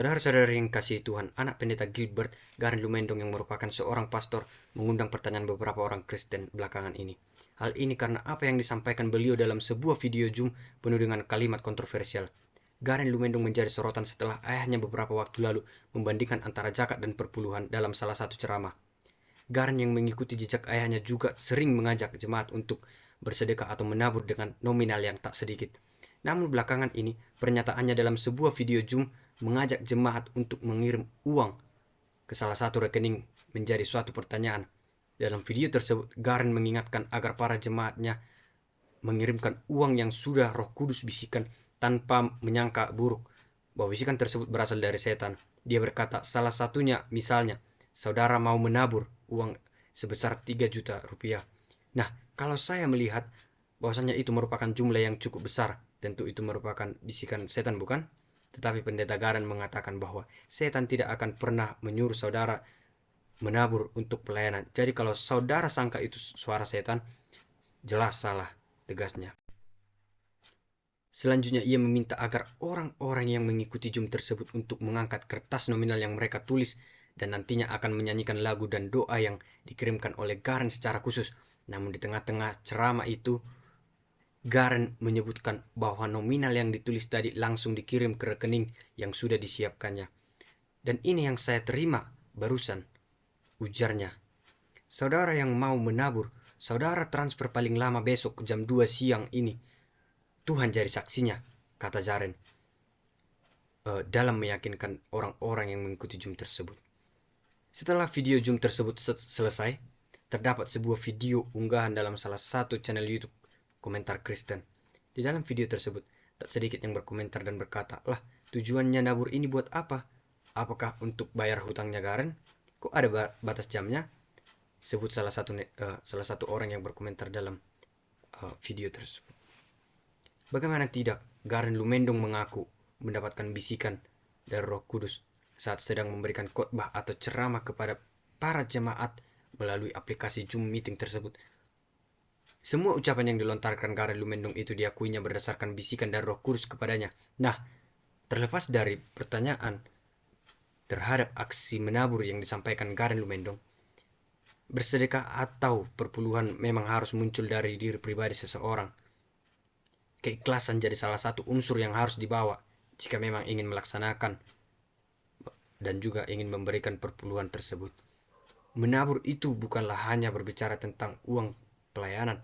Saudara-saudara yang kasih Tuhan, anak pendeta Gilbert Garen Lumendong yang merupakan seorang pastor mengundang pertanyaan beberapa orang Kristen belakangan ini. Hal ini karena apa yang disampaikan beliau dalam sebuah video Zoom penuh dengan kalimat kontroversial. Garen Lumendong menjadi sorotan setelah ayahnya beberapa waktu lalu membandingkan antara zakat dan perpuluhan dalam salah satu ceramah. Garen yang mengikuti jejak ayahnya juga sering mengajak jemaat untuk bersedekah atau menabur dengan nominal yang tak sedikit. Namun belakangan ini, pernyataannya dalam sebuah video Zoom mengajak jemaat untuk mengirim uang ke salah satu rekening menjadi suatu pertanyaan. Dalam video tersebut, Garen mengingatkan agar para jemaatnya mengirimkan uang yang sudah Roh Kudus bisikan tanpa menyangka buruk bahwa bisikan tersebut berasal dari setan. Dia berkata, salah satunya misalnya, saudara mau menabur uang sebesar 3 juta rupiah. Nah, kalau saya melihat bahwasanya itu merupakan jumlah yang cukup besar, tentu itu merupakan bisikan setan, bukan? Tetapi pendeta Garen mengatakan bahwa setan tidak akan pernah menyuruh saudara menabur untuk pelayanan. Jadi kalau saudara sangka itu suara setan, jelas salah, tegasnya. Selanjutnya ia meminta agar orang-orang yang mengikuti Zoom tersebut untuk mengangkat kertas nominal yang mereka tulis dan nantinya akan menyanyikan lagu dan doa yang dikirimkan oleh Garen secara khusus. Namun di tengah-tengah ceramah itu, Garen menyebutkan bahwa nominal yang ditulis tadi langsung dikirim ke rekening yang sudah disiapkannya. Dan ini yang saya terima barusan, ujarnya. Saudara yang mau menabur, saudara transfer paling lama besok jam 2 siang ini. Tuhan jadi saksinya, kata Jaren, dalam meyakinkan orang-orang yang mengikuti Zoom tersebut. Setelah video Zoom tersebut selesai, terdapat sebuah video unggahan dalam salah satu channel YouTube komentar Kristen. Di dalam video tersebut, tak sedikit yang berkomentar dan berkata, lah tujuannya nabur ini buat apa? Apakah untuk bayar hutangnya Garen? Kok ada batas jamnya? Sebut salah satu orang yang berkomentar dalam video tersebut. Bagaimana tidak, Garen Lumendong mengaku mendapatkan bisikan dari Roh Kudus saat sedang memberikan khotbah atau ceramah kepada para jemaat melalui aplikasi Zoom meeting tersebut. Semua ucapan yang dilontarkan Garen Lumendong itu diakuinya berdasarkan bisikan dari Roh Kudus kepadanya. Nah, terlepas dari pertanyaan terhadap aksi menabur yang disampaikan Garen Lumendong, bersedekah atau perpuluhan memang harus muncul dari diri pribadi seseorang. Keikhlasan jadi salah satu unsur yang harus dibawa jika memang ingin melaksanakan dan juga ingin memberikan perpuluhan tersebut. Menabur itu bukanlah hanya berbicara tentang uang pelayanan,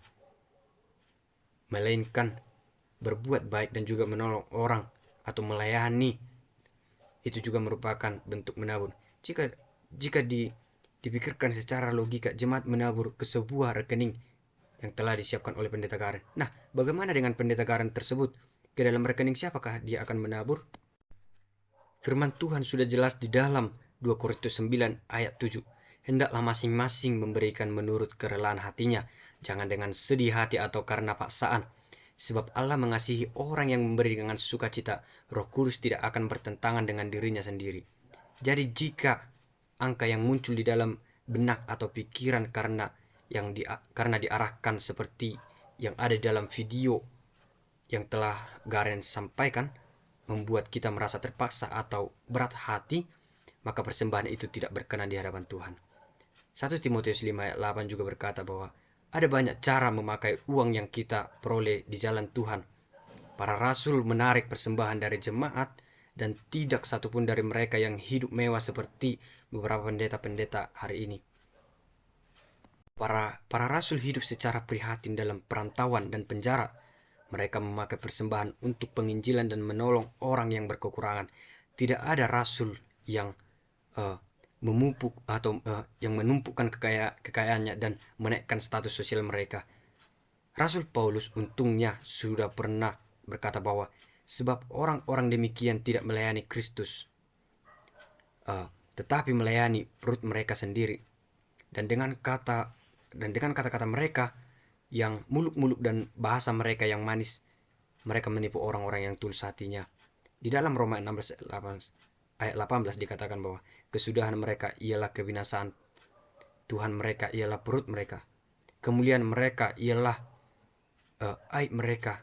melainkan berbuat baik dan juga menolong orang atau melayani. Itu juga merupakan bentuk menabur. Jika dipikirkan secara logika, jemaat menabur ke sebuah rekening yang telah disiapkan oleh pendeta Karen. Nah, bagaimana dengan pendeta Karen tersebut? Ke dalam rekening siapakah dia akan menabur? Firman Tuhan sudah jelas di dalam 2 Korintus 9 ayat 7. Hendaklah masing-masing memberikan menurut kerelaan hatinya, jangan dengan sedih hati atau karena paksaan. Sebab Allah mengasihi orang yang memberi dengan sukacita, Roh Kudus tidak akan bertentangan dengan dirinya sendiri. Jadi jika angka yang muncul di dalam benak atau pikiran karena diarahkan seperti yang ada di dalam video yang telah Garen sampaikan, membuat kita merasa terpaksa atau berat hati, maka persembahan itu tidak berkenan di hadapan Tuhan. 1 Timotius 5 ayat 8 juga berkata bahwa ada banyak cara memakai uang yang kita peroleh di jalan Tuhan. Para rasul menarik persembahan dari jemaat dan tidak satupun dari mereka yang hidup mewah seperti beberapa pendeta-pendeta hari ini. Para rasul hidup secara prihatin dalam perantauan dan penjara. Mereka memakai persembahan untuk penginjilan dan menolong orang yang berkekurangan. Tidak ada rasul yang memupuk atau yang menumpukan kekayaannya dan menaikkan status sosial mereka. Rasul Paulus untungnya sudah pernah berkata bahwa sebab orang-orang demikian tidak melayani Kristus, tetapi melayani perut mereka sendiri. Dan dengan kata-kata mereka yang muluk-muluk dan bahasa mereka yang manis, mereka menipu orang-orang yang tulus hatinya. Di dalam Roma 16 ayat 18 dikatakan bahwa kesudahan mereka ialah kebinasaan, Tuhan mereka ialah perut mereka, kemuliaan mereka ialah aib mereka,